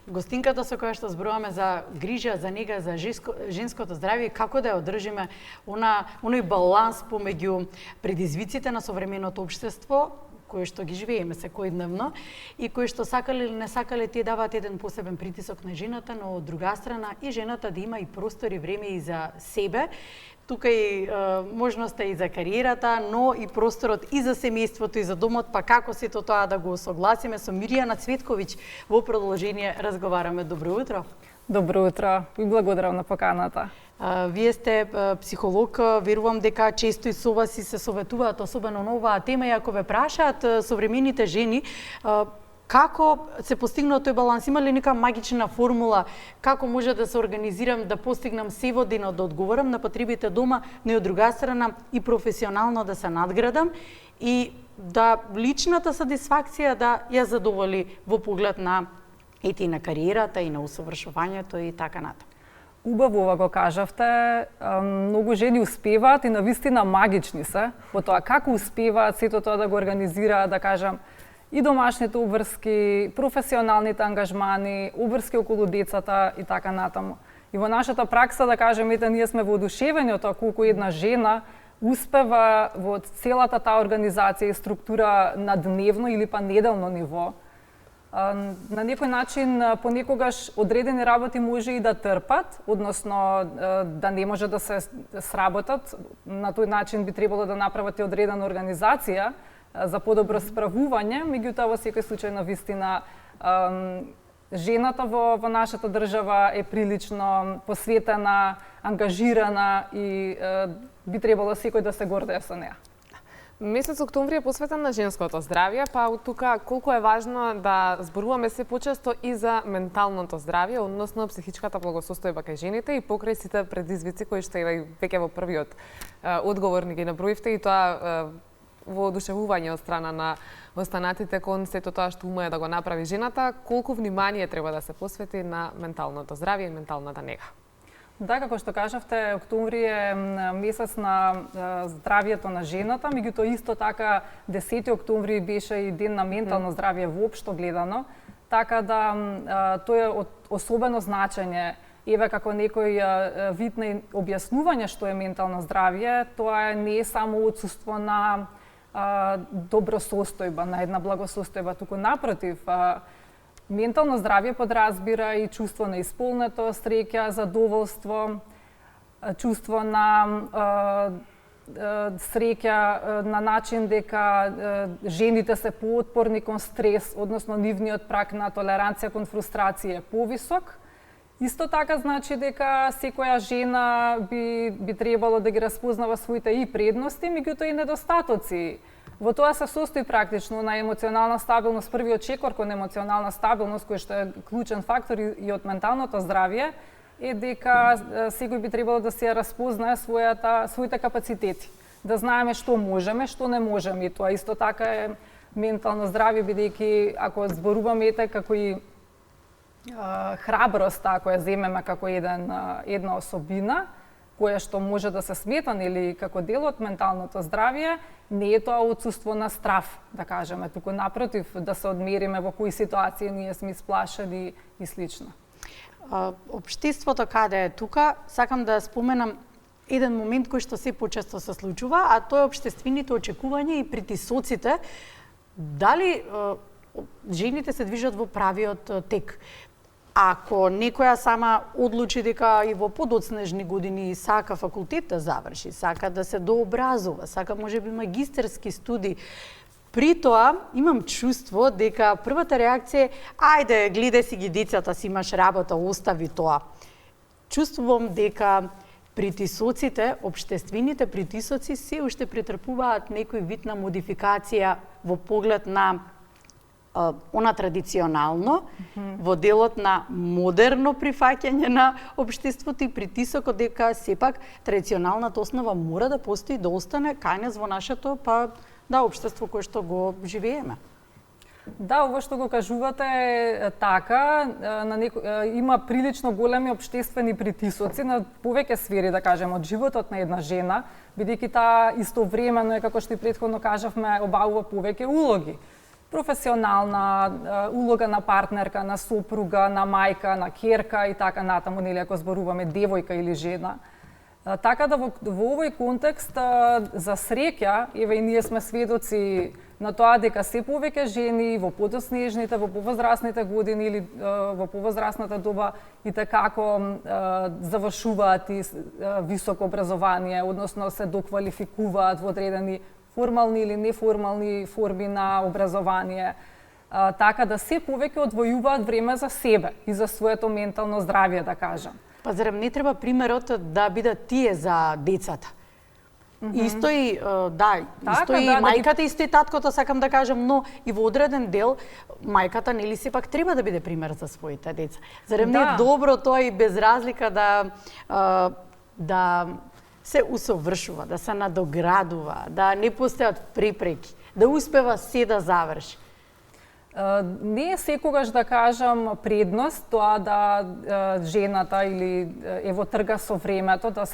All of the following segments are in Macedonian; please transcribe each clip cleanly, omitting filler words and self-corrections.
гостинката со која што зборуваме за грижа, за нега, за женското здравје, како да ја одржиме оној баланс помеѓу предизвиците на современото општество, кои што ги живееме секојдневно и кои што сакале или не сакале тие даваат еден посебен притисок на жената, но од друга страна и жената да има и простор и време и за себе. Тука и можноста и за кариерата, но и просторот и за семејството и за домот, па како сето тоа да го согласиме. Со Мирјана Цветковиќ во продолжение разговараме. Добро утро. Добро утро и благодарам на поканата. Вие сте психолог, верувам дека често и со вас и се советуваат, особено на оваа тема, и ако ве прашаат современите жени, како се постигнува тој баланс? Има ли нека магична формула како може да се организирам да постигнам се во денот, да одговорам на потребите дома, но и од друга страна и професионално да се надградам и да личната сатисфакција да ја задоволи во поглед на и на кариерата и на усовршувањето и така натаму? Убаво ова го кажавте. Многу жени успеваат и навистина магични се во тоа како успеваат сето тоа да го организираат, да кажам, и домашните обврски, професионалните ангажмани, обврски околу децата и така натаму. И во нашата пракса, да кажем, ние сме воодушевени од тоа колку една жена успева во целата таа организација и структура на дневно или па неделно ниво. На некој начин понекогаш одредени работи може и да трпат, односно да не може да се сработат. На тој начин би требало да направат и одредена организација за подобро справување, меѓутоа во секој случај навистина жената во нашата држава е прилично посветена, ангажирана и би требало секој да се гордее со неа. Месец октомври е посветен на женското здравје, па од тука колку е важно да зборуваме се почесто и за менталното здравје, односно психичката благосостојба кај жените и покрај сите предизвици кои што веќе во првиот одговор ни ги наброивте, и тоа воодушевување од страна на останатите кон сето тоа што умее да го направи жената, колку внимание треба да се посвети на менталното здравје и менталната нега? Да, како што кажавте, октомври е месец на здравјето на жената, меѓутоа исто така 10 октомври беше и ден на ментално здравје воопшто гледано, така да тоа е од особено значење. Еве како некој вид на објаснување што е ментално здравје, тоа не е само отсуство на добро состојба, на една благосостојба, туку напротив, ментално здравје подразбира и чувство на исполнетост, среќа, задоволство, чувство на среќа на начин дека жените се поотпорни кон стрес, односно нивниот праг на толеранција кон фрустрација е повисок. Исто така значи дека секоја жена би требало да ги распознава своите и предности, меѓутоа и недостатоци. Во тоа се состои практично на емоционална стабилност, првиот чекор кон емоционална стабилност, кој што е клучен фактор и од менталното здравје, е дека секој би требало да се распознае своите капацитети, да знаеме што можеме, што не можеме, и тоа исто така е ментално здравје, бидејќи ако зборуваме како и храброст, ако ја земеме како една особина, која што може да се смета или како дел од менталното здравје, не е тоа отсуство на страв, да кажеме, туку напротив, да се одмериме во кои ситуации ние сме исплашени и слично. Општеството каде е тука, сакам да споменам еден момент кој што се почесто се случува, а тоа е општествените очекувања и притисоците. Дали жените се движат во правиот тек? Ако некоја сама одлучи дека и во подоцнежни години сака факултет да заврши, сака да се дообразува, сака можеби магистерски студии, при тоа имам чувство дека првата реакција е ајде, гледај си ги децата, си имаш работа, остави тоа. Чувствувам дека притисоците, општествените притисоци се уште претрпуваат некој вид на модификација во поглед на она традиционално, во делот на модерно прифаќање на општеството и притисокот дека сепак традиционалната основа мора да постои, да остане кај нас во нашето општество кое што го живееме. Да, ова што го кажувате е така, има прилично големи општествени притисоци на повеќе сфери, да кажем, од животот на една жена, бидејќи таа истовремено е, како што и претходно кажавме, обавува повеќе улоги. професионална улога на партнерка, на сопруга, на мајка, на ќерка и така натаму, нели ако зборуваме девојка или жена. Така да во овој контекст, за среќа, еве и ние сме сведоци на тоа дека се повеќе жени во подоснежните, во повозрасните години или во повозрасната доба и како завршуваат и високо образование, односно се доквалификуваат во одредени формални или неформални форми на образование, така да се повеќе одвојуваат време за себе и за своето ментално здравје, да кажам. Па зарем не треба примерот да бидат тие за децата? Исто и, исто и мајката, исто и таткото, сакам да кажам, но и во одреден дел, мајката, нели, сепак треба да биде пример за своите деца. Зарем не е добро тоа и без разлика да се усовршува, да се надоградува, да не постојат препреки, да успева се да заврши? Не е секогаш, да кажам, предност тоа да жената или ево трга со времето да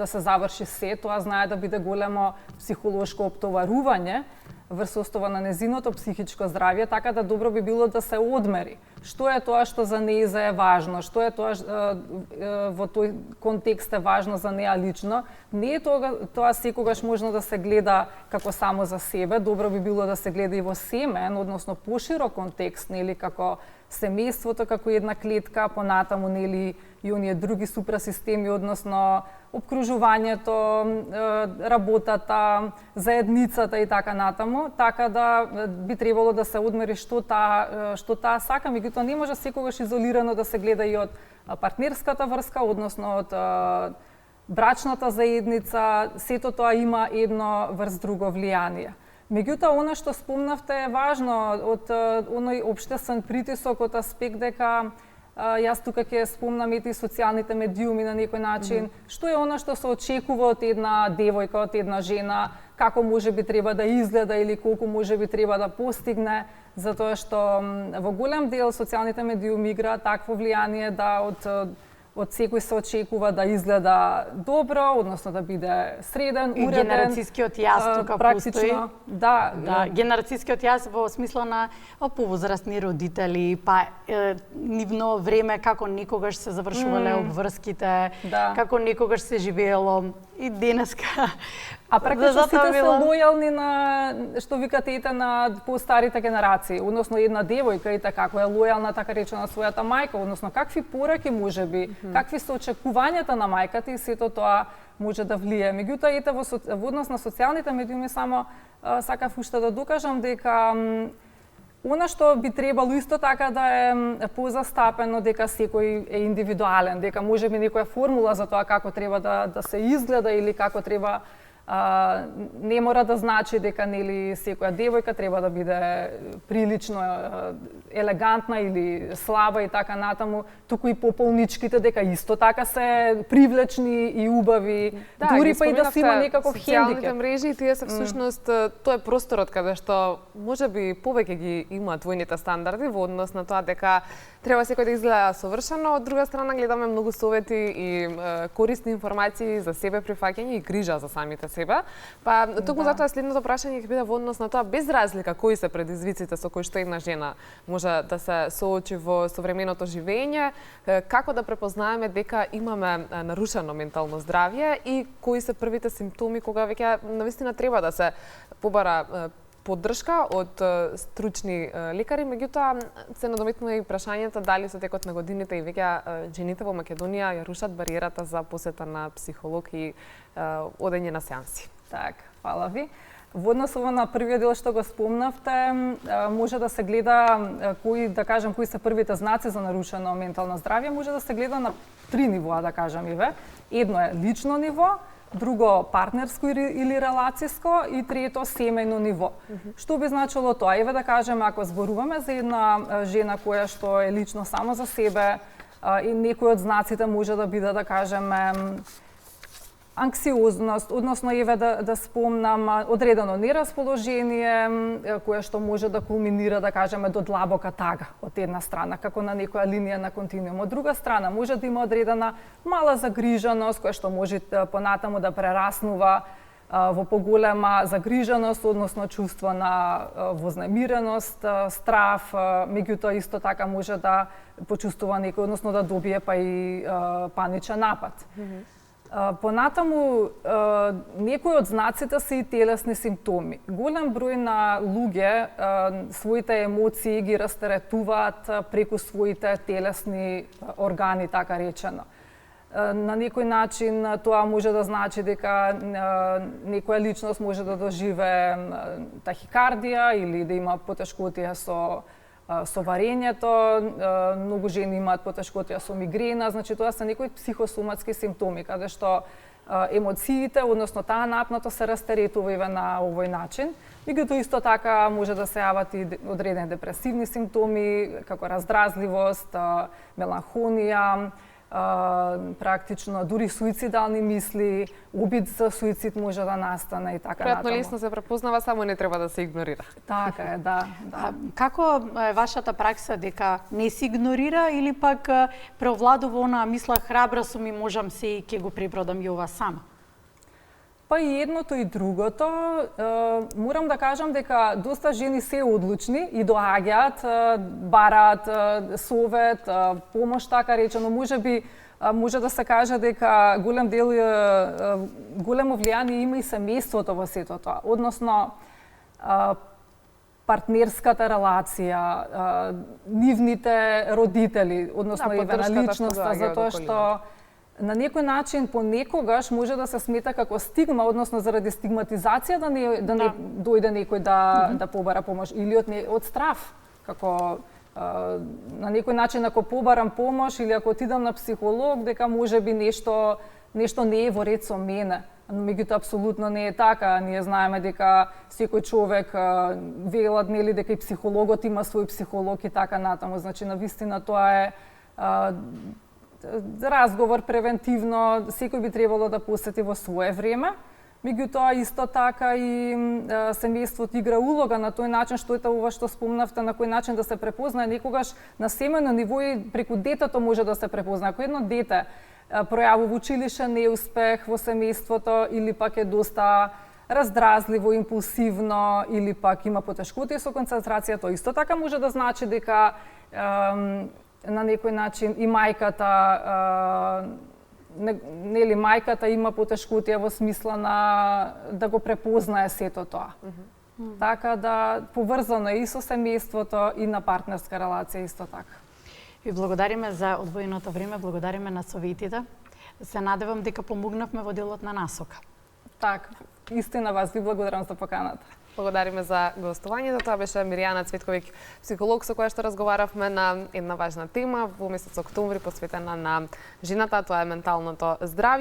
се заврши се, тоа знае да биде големо психолошко оптоварување врз основа на незиното психичко здравје, така да добро би било да се одмери. Што е тоа што за неја е важно, што е тоа во тој контекст е важно за неја лично. Не е тоа секогаш можно да се гледа како само за себе, добро би било да се гледа и во семен, односно поширок контекст, нели, како семејството како една клетка, понатаму, нели, и оние други супрасистеми, односно обкружувањето, работата, заедницата и така натаму, така да би требало да се одмери што таа сака, меѓутоа не може секогаш изолирано да се гледа и од партнерската врска, односно од брачната заедница, сето тоа има едно врз друго влијание. Меѓутоа, она што спомнавте е важно од оној општествен притисок од аспект дека јас тука ќе спомнам и социјалните медиуми на некој начин. Што е она што се очекува од една девојка, од една жена, како може би треба да изгледа или колку може би треба да постигне, затоа што во голем дел социјалните медиуми играат такво влијание да од секој се очекува да изгледа добро, односно да биде среден, уреден. И генерацијскиот јас тука постои. Да, генерацијскиот јас во смисла на повозрастни родители, па нивно време како никогаш се завршувале обврските, како никогаш се живеело и денеска. А практично сите се лојални на, што викате, на постарите генерации, односно една девојка и така, која е лојална, така речено, на својата мајка, односно какви пораки може би, какви се очекувањата на мајката и сето тоа може да влие. Меѓутоа, ете во однос на социјалните медиуми само сакав уште да докажам дека она што би требало исто така да е позастапено, дека секој е индивидуален, дека може би некоја формула за тоа како треба да се изгледа или како треба не мора да значи дека нели секоја девојка треба да биде прилично елегантна или слаба и така натаму, туку и пополничките дека исто така се привлечни и убави, дури па и да се има некаков хендикеп. Социјалните мрежи, тие се всушност тоа е просторот каде што можеби повеќе ги има двојните стандарди во однос на тоа дека треба секој да изгледа совршено, од друга страна гледаме многу совети и корисни информации за себе прифаќање и грижа за самите себе. Па токму затоа следното прашање ќе биде во однос на тоа, без разлика кои се предизвиците со кои што една жена може да се соочи во современото живење, како да препознаеме дека имаме нарушено ментално здравје и кои се првите симптоми кога веќе навистина треба да се побара поддршка од стручни лекари, меѓутоа се надометнува и прашањето дали со текот на годините и веќе жените во Македонија ја рушат бариерата за посета на психолог и одење на сеанси. Так, фала ви. Во однос на првиот дел што го спомнавте, може да се гледа кои се првите знаци за нарушено ментално здравје, може да се гледа на 3 нивоа, да кажам иве. Едно е лично ниво, друго партнерско или релацијско и трето семејно ниво. Што би значило тоа? Еве да кажеме, ако зборуваме за една жена која што е лично само за себе, и некој од знаците може да биде, да кажеме, анксиозност, односно еве да спомнам одредено нерасположение, кое што може да кулминира, да кажеме, до длабока тага од една страна, како на некоја линија на континуум. Од друга страна, може да има одредена мала загриженост, која што може понатаму да прераснува во поголема загриженост, односно чувство на вознемиреност, страв, меѓутоа исто така може да почувствува некој, односно да добие па и паничен напад. Понатаму, некои од знаците се и телесни симптоми. Голем број на луѓе своите емоции ги растеретуваат преку своите телесни органи, така речено. На некој начин тоа може да значи дека некоја личност може да доживе тахикардија или да има потешкотија со варењето, многу жени имаат потешкотија со мигрена, значи тоа се некои психосоматски симптоми, каде што емоциите, односно таа напнато се растеретува на овој начин. Меѓутоа исто така може да се јават и одредени депресивни симптоми, како раздразливост, меланхонија, практично дури суицидални мисли, обид за суицид може да настане и така натаму. Веројатно лесно се препознава, само не треба да се игнорира. Така е, да. Како е вашата пракса, дека не се игнорира или пак преовладува онаа мисла храбра сум и можам се и ќе го пребродам и ова сама? Па и едното и другото. Морам да кажам дека доста жени се одлучни и доаѓаат, бараат совет, помош, така речено. Можеби може да се каже дека големо влијание има и семејството во сето тоа. Односно, партнерската релација, нивните родители, односно и на личноста, затоа што на некој начин понекогаш може да се смета како стигма, односно заради стигматизација да не дојде некој да побара помош или од страф, како на некој начин ако побарам помош или ако отидам на психолог, дека можеби нешто не е во ред со мене. Меѓутоа апсолутно не е така. Ние знаеме дека секој човек велат нели дека и психологот има свој психолог и така натаму. Значи навистина тоа е разговор превентивно, секој би требало да посети во свое време. Меѓутоа исто така и семејството игра улога на тој начин што е ова што спомнавте, на кој начин да се препознае некогаш на семејно ниво и преку детето може да се препознае. Ако едно дете пројавува училишен неуспех во семејството или пак е доста раздразливо, импулсивно или пак има потешкотии со концентрација, тоа исто така може да значи дека на некој начин и мајката нели мајката има потешкотија во смисла на да го препознае сето тоа. Така да поврзано е и со семејството и на партнерска релација исто така. Ви благодариме за одвоеното време, благодариме на советите. Се надевам дека помогнавме во делот на насока. Така, истина вас ви благодарам за поканата. Благодариме за гостувањето. Тоа беше Миријана Цветковиќ, психолог со која што разговаравме на една важна тема во месец октомври посветена на жената, тоа е менталното здравје.